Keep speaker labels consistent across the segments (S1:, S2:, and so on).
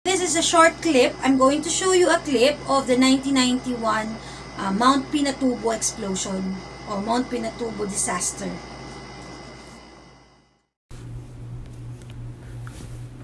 S1: This is a short clip. I'm going to show you a clip of the 1991 Mount Pinatubo explosion or Mount Pinatubo disaster.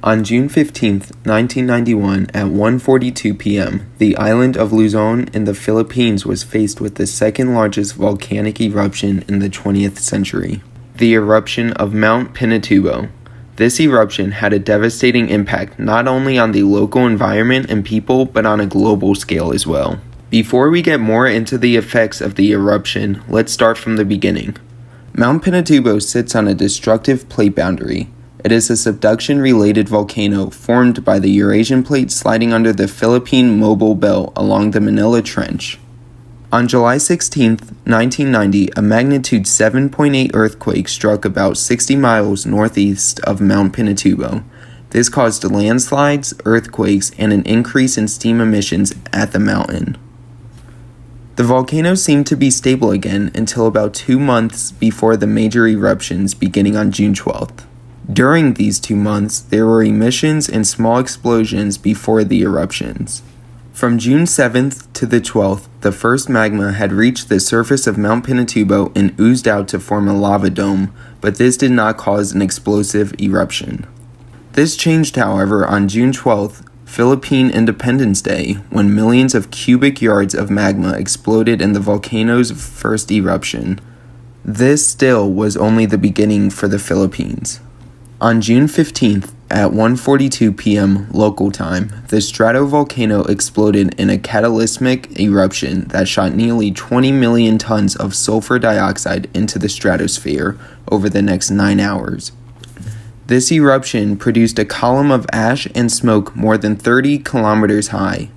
S2: On June 15, 1991, at 1:42 p.m., the island of Luzon in the Philippines was faced with the second largest volcanic eruption in the 20th century, the eruption of Mount Pinatubo. This eruption had a devastating impact not only on the local environment and people, but on a global scale as well. Before we get more into the effects of the eruption, let's start from the beginning. Mount Pinatubo sits on a destructive plate boundary. It is a subduction-related volcano formed by the Eurasian plate sliding under the Philippine Mobile Belt along the Manila Trench. On July 16, 1990, a magnitude 7.8 earthquake struck about 60 miles northeast of Mount Pinatubo. This caused landslides, earthquakes, and an increase in steam emissions at the mountain. The volcano seemed to be stable again until about 2 months before the major eruptions beginning on June 12th. During these 2 months, there were emissions and small explosions before the eruptions. From June 7th to the 12th, the first magma had reached the surface of Mount Pinatubo and oozed out to form a lava dome, but this did not cause an explosive eruption. This changed, however, on June 12th, Philippine Independence Day, when millions of cubic yards of magma exploded in the volcano's first eruption. This still was only the beginning for the Philippines. On June 15th, at 1:42 p.m. local time, the stratovolcano exploded in a cataclysmic eruption that shot nearly 20 million tons of sulfur dioxide into the stratosphere over the next 9 hours. This eruption produced a column of ash and smoke more than 30 kilometers high.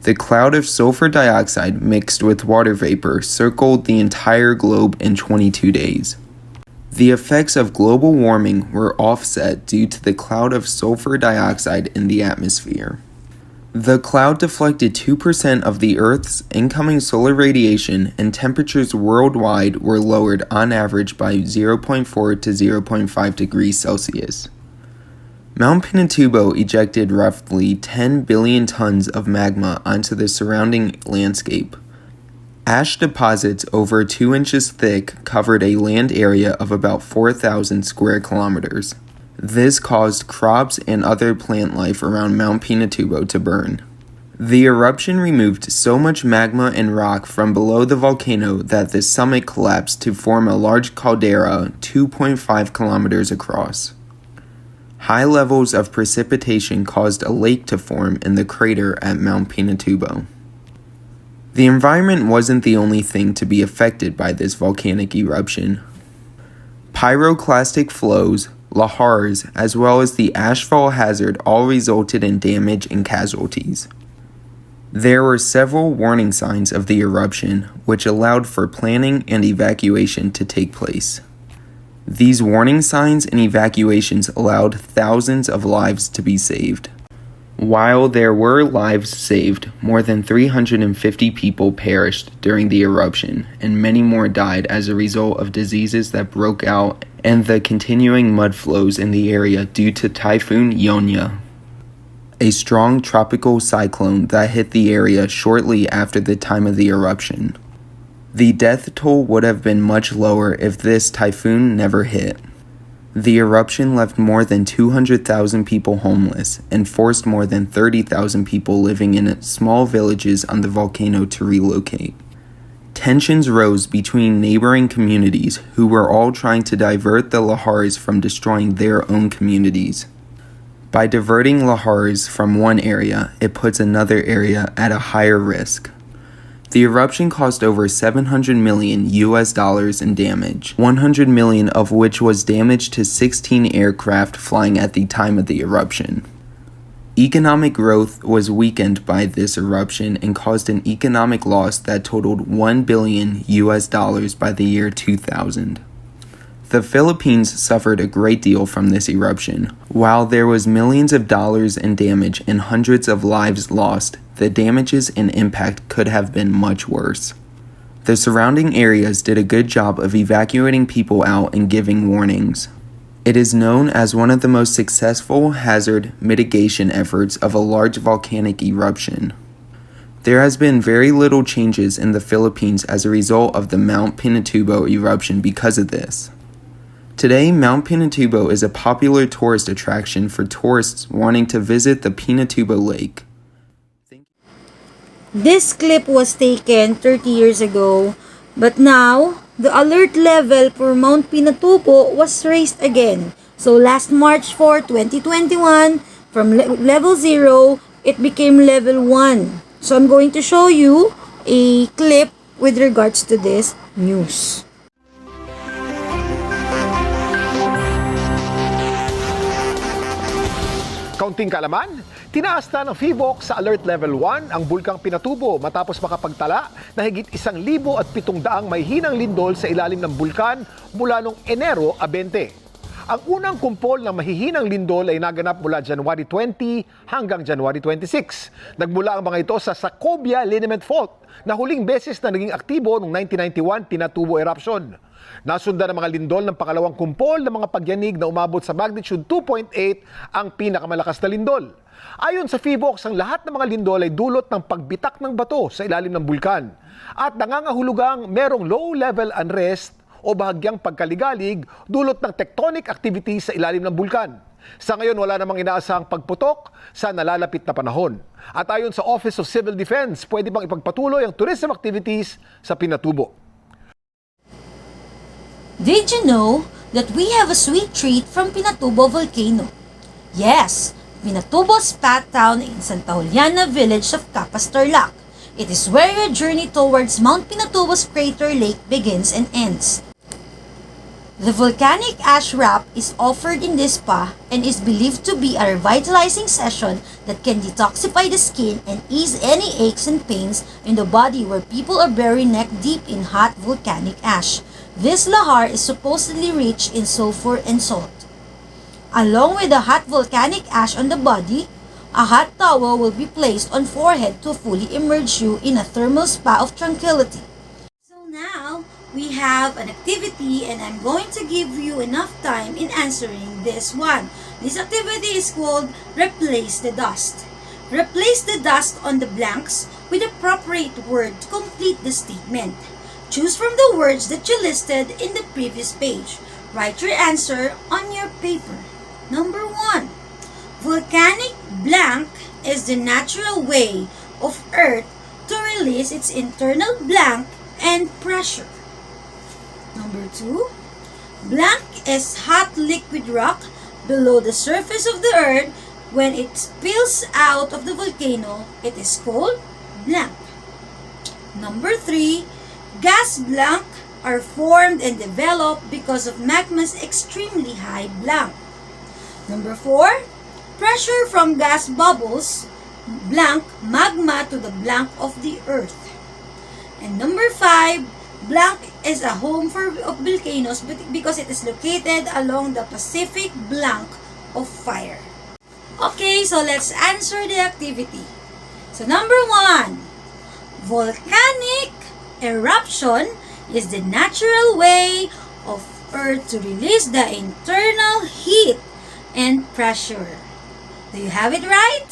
S2: The cloud of sulfur dioxide mixed with water vapor circled the entire globe in 22 days. The effects of global warming were offset due to the cloud of sulfur dioxide in the atmosphere. The cloud deflected 2% of the Earth's incoming solar radiation, and temperatures worldwide were lowered on average by 0.4 to 0.5 degrees Celsius. Mount Pinatubo ejected roughly 10 billion tons of magma onto the surrounding landscape. Ash deposits over 2 inches thick covered a land area of about 4,000 square kilometers. This caused crops and other plant life around Mount Pinatubo to burn. The eruption removed so much magma and rock from below the volcano that the summit collapsed to form a large caldera 2.5 kilometers across. High levels of precipitation caused a lake to form in the crater at Mount Pinatubo. The environment wasn't the only thing to be affected by this volcanic eruption. Pyroclastic flows, lahars, as well as the ashfall hazard all resulted in damage and casualties. There were several warning signs of the eruption, which allowed for planning and evacuation to take place. These warning signs and evacuations allowed thousands of lives to be saved. While there were lives saved, more than 350 people perished during the eruption, and many more died as a result of diseases that broke out and the continuing mud flows in the area due to Typhoon Yonya, a strong tropical cyclone that hit the area shortly after the time of the eruption. The death toll would have been much lower if this typhoon never hit. The eruption left more than 200,000 people homeless and forced more than 30,000 people living in small villages on the volcano to relocate. Tensions rose between neighboring communities who were all trying to divert the lahars from destroying their own communities. By diverting lahars from one area, it puts another area at a higher risk. The eruption caused over $700 million in damage, 100 million of which was damage to 16 aircraft flying at the time of the eruption. Economic growth was weakened by this eruption and caused an economic loss that totaled $1 billion by the year 2000. The Philippines suffered a great deal from this eruption. While there was millions of dollars in damage and hundreds of lives lost, the damages and impact could have been much worse. The surrounding areas did a good job of evacuating people out and giving warnings. It is known as one of the most successful hazard mitigation efforts of a large volcanic eruption. There has been very little changes in the Philippines as a result of the Mount Pinatubo eruption because of this. Today, Mount Pinatubo is a popular tourist attraction for tourists wanting to visit the Pinatubo Lake.
S1: This clip was taken 30 years ago, but now, the alert level for Mount Pinatubo was raised again. So last March 4, 2021, from level 0, it became level 1. So I'm going to show you a clip with regards to this news.
S3: Kaunting kalaman, tinaas na ng PHIVOC sa Alert Level 1 ang Bulkang Pinatubo matapos makapagtala na higit 1,700 may hinang lindol sa ilalim ng bulkan mula noong Enero 20. Ang unang kumpol ng mahihinang lindol ay naganap mula January 20 hanggang January 26. Nagmula ang mga ito sa Sacobia Liniment Fault na huling beses na naging aktibo noong 1991 Pinatubo eruption. Nasundan ng mga lindol ng pangalawang kumpol ng mga pagyanig na umabot sa magnitude 2.8 ang pinakamalakas na lindol. Ayon sa PHIVOC, ang lahat ng mga lindol ay dulot ng pagbitak ng bato sa ilalim ng bulkan at nangangahulugang merong low-level unrest o bahagyang pagkaligalig dulot ng tectonic activity sa ilalim ng bulkan. Sa ngayon, wala namang inaasahang pagputok sa nalalapit na panahon. At ayon sa Office of Civil Defense, pwede bang ipagpatuloy ang tourism activities sa Pinatubo.
S1: Did you know that we have a sweet treat from Pinatubo Volcano? Yes, Pinatubo's Spat Town in Santa Juliana village of Capas, Tarlac. It is where your journey towards Mount Pinatubo's crater lake begins and ends. The volcanic ash wrap is offered in this spa and is believed to be a revitalizing session that can detoxify the skin and ease any aches and pains in the body where people are buried neck deep in hot volcanic ash. This lahar is supposedly rich in sulfur and salt. Along with the hot volcanic ash on the body, a hot towel will be placed on forehead to fully immerse you in a thermal spa of tranquility. So now, we have an activity and I'm going to give you enough time in answering this one. This activity is called Replace the Dust. Replace the dust on the blanks with the appropriate word to complete the statement. Choose from the words that you listed in the previous page. Write your answer on your paper. Number 1. Volcanic blank is the natural way of Earth to release its internal blank and pressure. Number 2. Blank is hot liquid rock below the surface of the Earth. When it spills out of the volcano, it is called blank. Number 3. Gas blank are formed and developed because of magma's extremely high blank. Number 4. Pressure from gas bubbles blank magma to the blank of the earth. And number 5. Blank is a home for volcanoes because it is located along the Pacific blank of fire. Okay, so let's answer the activity. So number 1. Volcanic eruption is the natural way of Earth to release the internal heat and pressure. Do you have it right?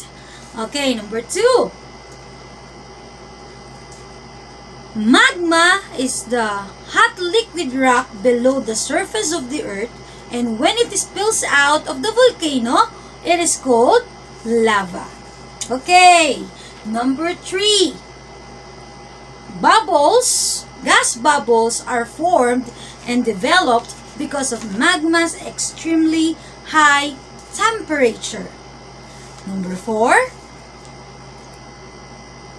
S1: Okay, number 2. Magma is the hot liquid rock below the surface of the Earth, and when it spills out of the volcano, it is called lava. Okay, number 3. Gas bubbles are formed and developed because of magma's extremely high temperature. Number 4.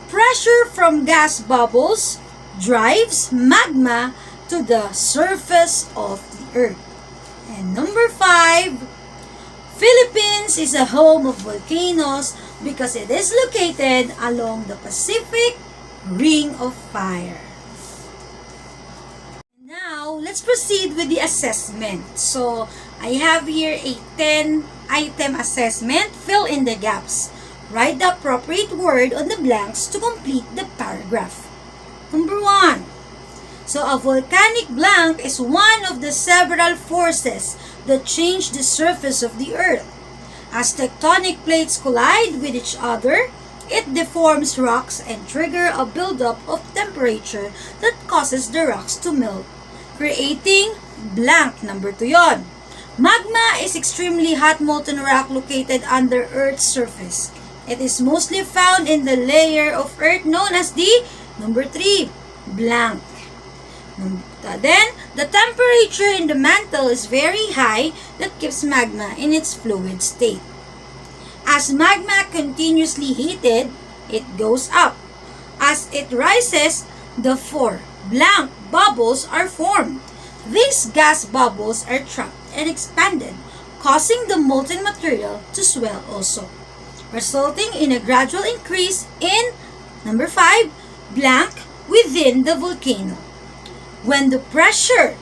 S1: Pressure from gas bubbles drives magma to the surface of the earth. And number 5. Philippines is a home of volcanoes because it is located along the Pacific Ring of Fire. Now, let's proceed with the assessment. So, I have here a 10-item assessment. Fill in the gaps. Write the appropriate word on the blanks to complete the paragraph. Number 1. So a volcanic blank is one of the several forces that change the surface of the Earth. As tectonic plates collide with each other, it deforms rocks and trigger a buildup of temperature that causes the rocks to melt, creating blank. Number 2 yon. Magma is extremely hot molten rock located under Earth's surface. It is mostly found in the layer of Earth known as the number 3, blank. Then, the temperature in the mantle is very high that keeps magma in its fluid state. As magma continuously heated, it goes up. As it rises, the 4 blank bubbles are formed. These gas bubbles are trapped and expanded, causing the molten material to swell also, resulting in a gradual increase in number 5, blank, within the volcano. When the pressure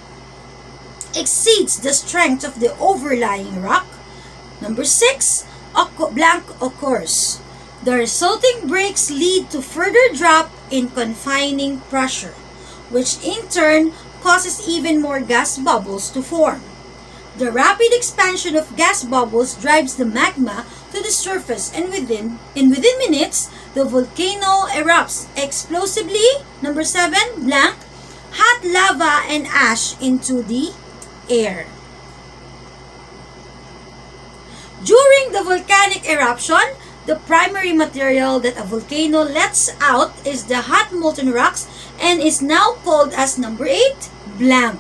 S1: exceeds the strength of the overlying rock, number 6, blank occurs. The resulting breaks lead to further drop in confining pressure, which in turn causes even more gas bubbles to form. The rapid expansion of gas bubbles drives the magma to the surface, and within minutes, the volcano erupts explosively. Number 7, blank, hot lava and ash into the air. During the volcanic eruption, the primary material that a volcano lets out is the hot molten rocks and is now called as number 8, blank.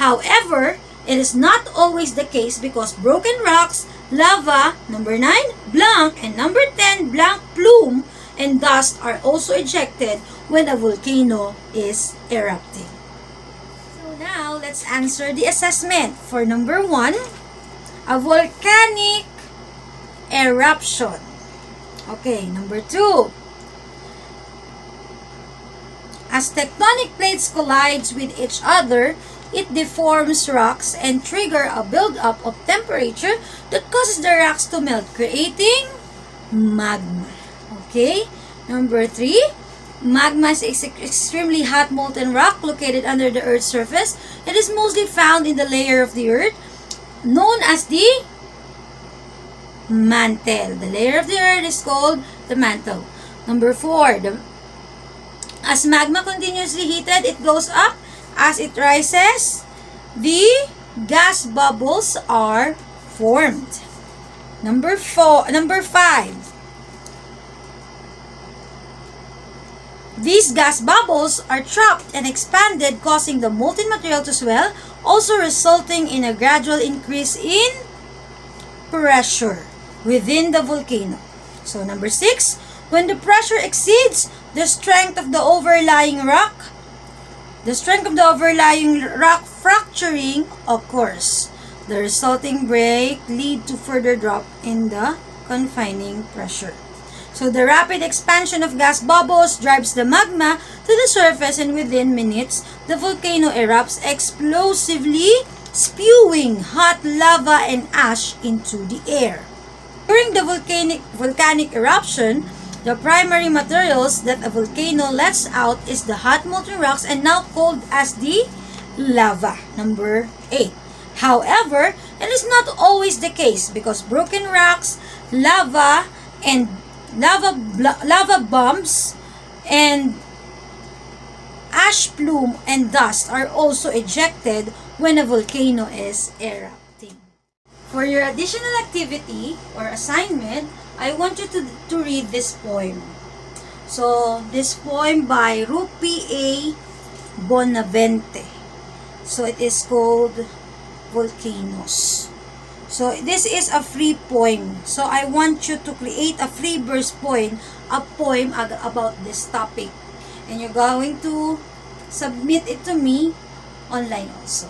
S1: However, it is not always the case because broken rocks, lava, number 9, blank, and number 10, blank plume, and dust are also ejected when a volcano is erupting. So now, let's answer the assessment. For number 1, a volcanic eruption. Okay, number 2. As tectonic plates collide with each other, it deforms rocks and trigger a buildup of temperature that causes the rocks to melt, creating magma. Okay? Number 3, magma is extremely hot molten rock located under the Earth's surface. It is mostly found in the layer of the Earth known as the mantle. The layer of the Earth is called the mantle. Number 4, as magma continuously heated, it goes up. As it rises, the gas bubbles are formed. Number 5. These gas bubbles are trapped and expanded, causing the molten material to swell, also resulting in a gradual increase in pressure within the volcano. So number 6, when the pressure exceeds the strength of the overlying rock, fracturing occurs. The resulting break lead to further drop in the confining pressure. So the rapid expansion of gas bubbles drives the magma to the surface, and within minutes, the volcano erupts explosively, spewing hot lava and ash into the air. During the volcanic eruption, the primary materials that a volcano lets out is the hot molten rocks and now called as the lava. Number 8. However, it is not always the case because broken rocks, lava bombs, and ash plume and dust are also ejected when a volcano is erupting. For your additional activity or assignment, I want you to read this poem. So, this poem by Rupi A. Bonavente. So, it is called Volcanoes. So, this is a free poem. So, I want you to create a free verse poem, about this topic. And you're going to submit it to me online also.